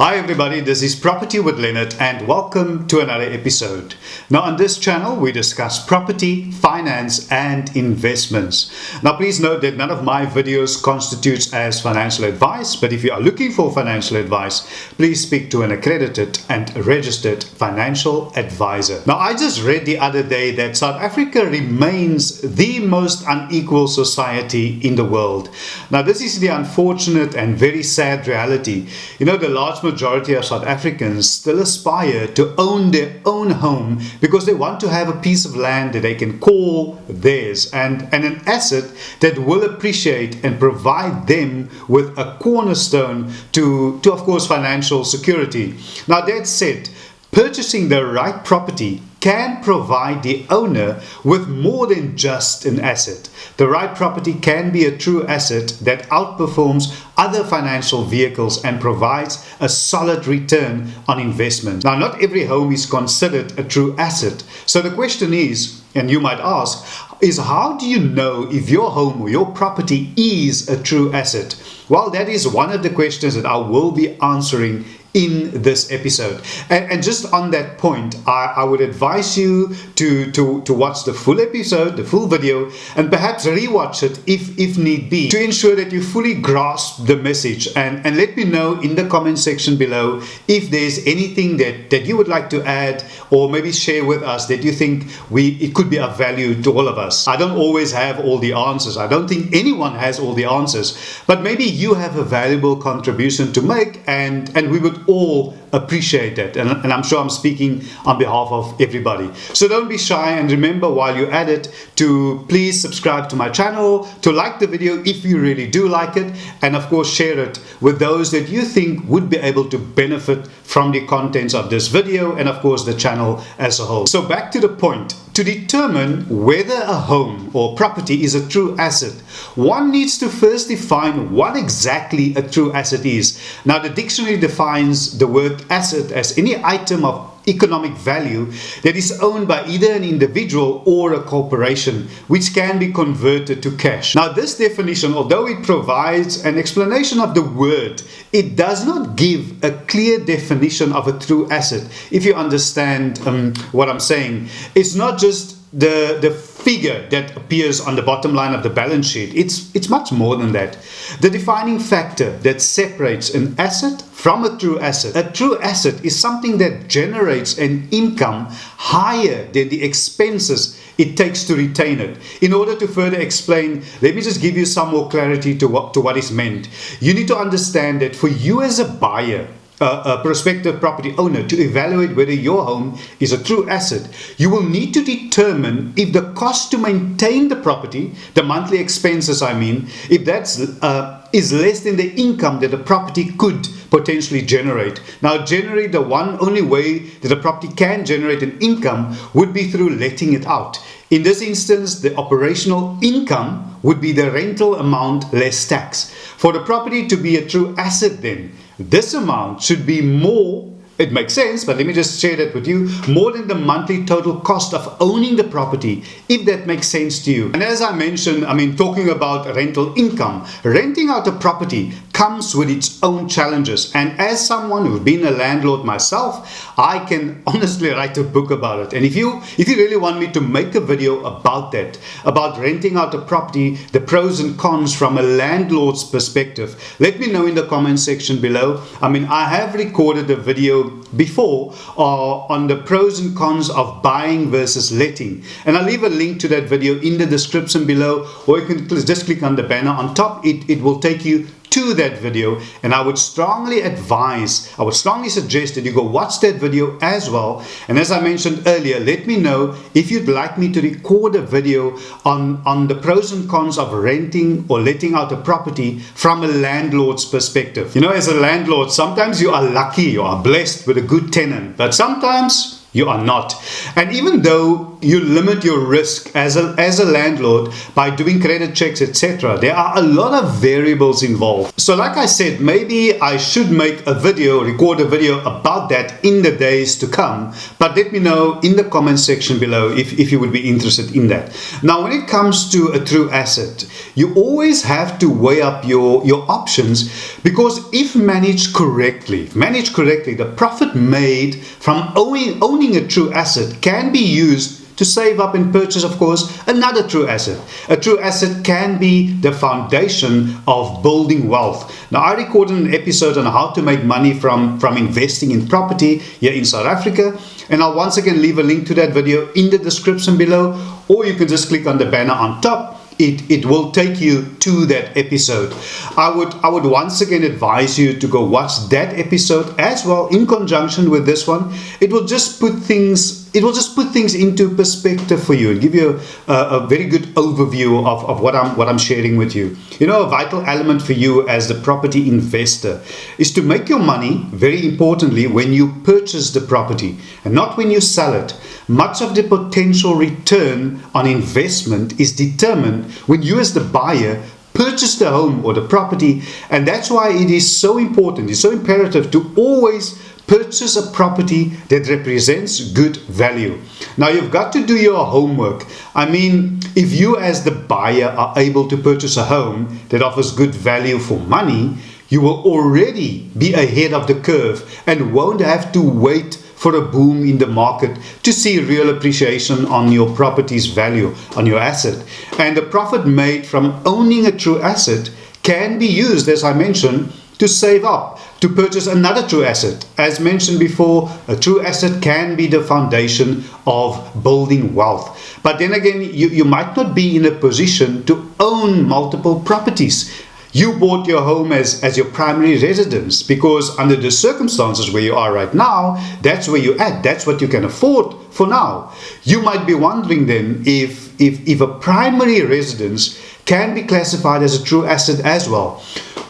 Hi everybody, this is Property with Leonard and welcome to another episode. Now on this channel we discuss property, finance and investments. Now please note that none of my videos constitutes as financial advice, but if you are looking for financial advice, please speak to an accredited and registered financial advisor. Now I just read the other day that South Africa remains the most unequal society in the world. Now this is the unfortunate and very sad reality. The large majority of South Africans still aspire to own their own home because they want to have a piece of land that they can call theirs and an asset that will appreciate and provide them with a cornerstone to of course financial security. Now that said, purchasing the right property can provide the owner with more than just an asset. The right property can be a true asset that outperforms other financial vehicles and provides a solid return on investment. Now, not every home is considered a true asset. So the question is, and you might ask, is how do you know if your home or your property is a true asset? Well, that is one of the questions that I will be answering in this episode. And just on that point, I would advise you to watch the full episode, the full video, and perhaps rewatch it if need be, to ensure that you fully grasp the message. And let me know in the comment section below if there's anything that you would like to add or maybe share with us that you think it could be of value to all of us. I don't always have all the answers. I don't think anyone has all the answers, but maybe you have a valuable contribution to make, and we would all appreciate that, and I'm sure I'm speaking on behalf of everybody. So don't be shy, and remember while you're at it to please subscribe to my channel, to like the video if you really do like it, and of course share it with those that you think would be able to benefit from the contents of this video and of course the channel as a whole. So back to the point. To determine whether a home or property is a true asset, one needs to first define what exactly a true asset is. Now, the dictionary defines the word asset as any item of economic value that is owned by either an individual or a corporation, which can be converted to cash. Now, this definition, although it provides an explanation of the word, it does not give a clear definition of a true asset. If you understand what I'm saying, it's not just the figure that appears on the bottom line of the balance sheet. It's much more than that. The defining factor that separates an asset from a true asset. A true asset is something that generates an income higher than the expenses it takes to retain it. In order to further explain, let me just give you some more clarity to what is meant. You need to understand that for you as a buyer, a prospective property owner, to evaluate whether your home is a true asset, you will need to determine if the cost to maintain the property, the monthly expenses if that's is less than the income that the property could potentially generate. Now, generally the only way that a property can generate an income would be through letting it out. In this instance, the operational income would be the rental amount less tax. For the property to be a true asset then, this amount should be more, it makes sense, but let me just share that with you, more than the monthly total cost of owning the property, if that makes sense to you. And as I mentioned, talking about rental income, renting out a property comes with its own challenges. And as someone who's been a landlord myself, I can honestly write a book about it. And if you really want me to make a video about that, about renting out a property, the pros and cons from a landlord's perspective, let me know in the comment section below. I have recorded a video before on the pros and cons of buying versus letting, and I'll leave a link to that video in the description below, or you can just click on the banner on top. It will take you to that video, and I would strongly suggest that you go watch that video as well. And as I mentioned earlier, let me know if you'd like me to record a video on the pros and cons of renting or letting out a property from a landlord's perspective. As a landlord, sometimes you are lucky, you are blessed with a good tenant, but sometimes you are not. And even though you limit your risk as a landlord by doing credit checks, etc., there are a lot of variables involved. So like I said, maybe I should make a video, record a video about that in the days to come, but let me know in the comment section below if you would be interested in that. Now, when it comes to a true asset, you always have to weigh up your options, because if managed correctly, the profit made from owning a true asset can be used to save up and purchase, of course, another true asset. A true asset can be the foundation of building wealth. Now, I recorded an episode on how to make money from investing in property here in South Africa, and I'll once again leave a link to that video in the description below, or you can just click on the banner on top. It will take you to that episode. I would once again advise you to go watch that episode as well in conjunction with this one. It will just put things into perspective for you and give you a very good overview of what I'm sharing with you. You know, a vital element for you as the property investor is to make your money, very importantly, when you purchase the property and not when you sell it. Much of the potential return on investment is determined when you as the buyer purchase the home or the property, and that's why it is so important, it's so imperative to always purchase a property that represents good value. Now, you've got to do your homework. I mean, if you as the buyer are able to purchase a home that offers good value for money, you will already be ahead of the curve and won't have to wait for a boom in the market to see real appreciation on your property's value, on your asset. And the profit made from owning a true asset can be used, as I mentioned, to save up, to purchase another true asset. As mentioned before, a true asset can be the foundation of building wealth. But then again, you might not be in a position to own multiple properties. You bought your home as your primary residence because under the circumstances where you are right now, that's where you're at. That's what you can afford for now. You might be wondering then if a primary residence can be classified as a true asset as well.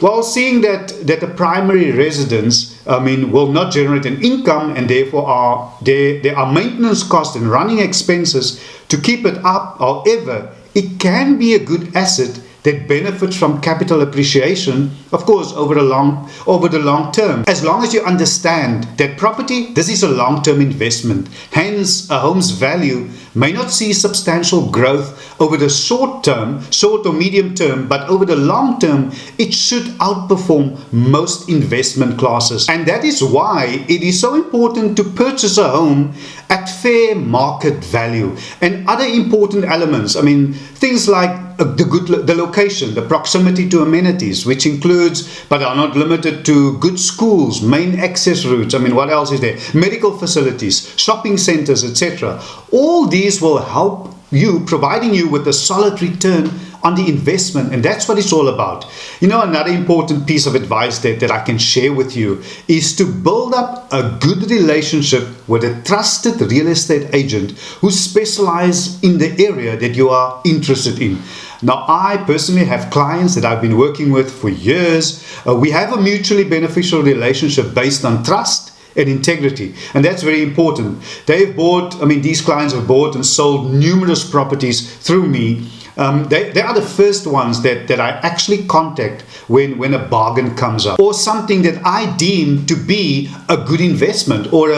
Well, seeing that a primary residence, will not generate an income, and therefore there are maintenance costs and running expenses to keep it up. However, it can be a good asset that benefits from capital appreciation, of course, over the long term. As long as you understand that property, this is a long-term investment. Hence, a home's value may not see substantial growth over the short or medium term, but over the long term, it should outperform most investment classes. And that is why it is so important to purchase a home at fair market value. And other important elements, things like the location, the proximity to amenities, which includes, but are not limited to, good schools, main access routes. What else is there? Medical facilities, shopping centers, etc. All these will help you, providing you with a solid return on the investment, and that's what it's all about. Another important piece of advice that I can share with you is to build up a good relationship with a trusted real estate agent who specializes in the area that you are interested in. Now, I personally have clients that I've been working with for years. We have a mutually beneficial relationship based on trust and integrity, and that's very important. These clients have bought and sold numerous properties through me. They are the first ones that I actually contact when a bargain comes up, or something that I deem to be a good investment, or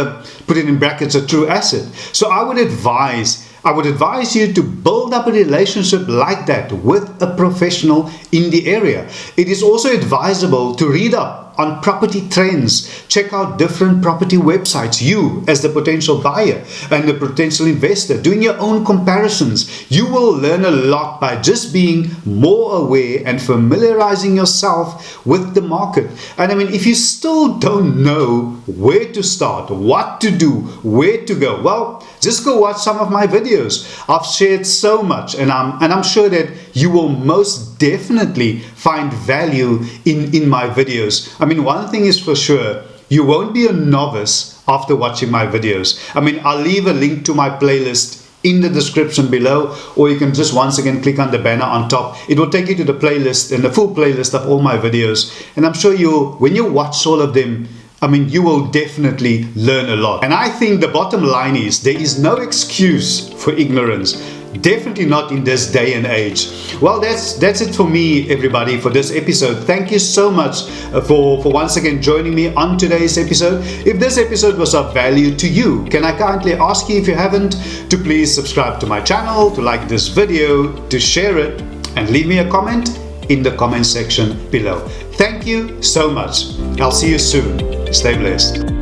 put it in brackets, a true asset. So I would advise you to build up a relationship like that with a professional in the area. It is also advisable to read up on property trends, check out different property websites. You, as the potential buyer and the potential investor, doing your own comparisons, you will learn a lot by just being more aware and familiarizing yourself with the market. And if you still don't know where to start, what to do, where to go, well, just go watch some of my videos. I've shared so much, and I'm sure that you will most definitely find value in my videos. One thing is for sure, you won't be a novice after watching my videos. I'll leave a link to my playlist in the description below, or you can just once again click on the banner on top. It will take you to the playlist and the full playlist of all my videos. And I'm sure when you watch all of them, I mean, you will definitely learn a lot. And I think the bottom line is there is no excuse for ignorance. Definitely not in this day and age. Well, that's it for me, everybody, for this episode. Thank you so much for once again joining me on today's episode. If this episode was of value to you, can I kindly ask you, if you haven't, to please subscribe to my channel, to like this video, to share it, and leave me a comment in the comment section below. Thank you so much. I'll see you soon. Stay blessed.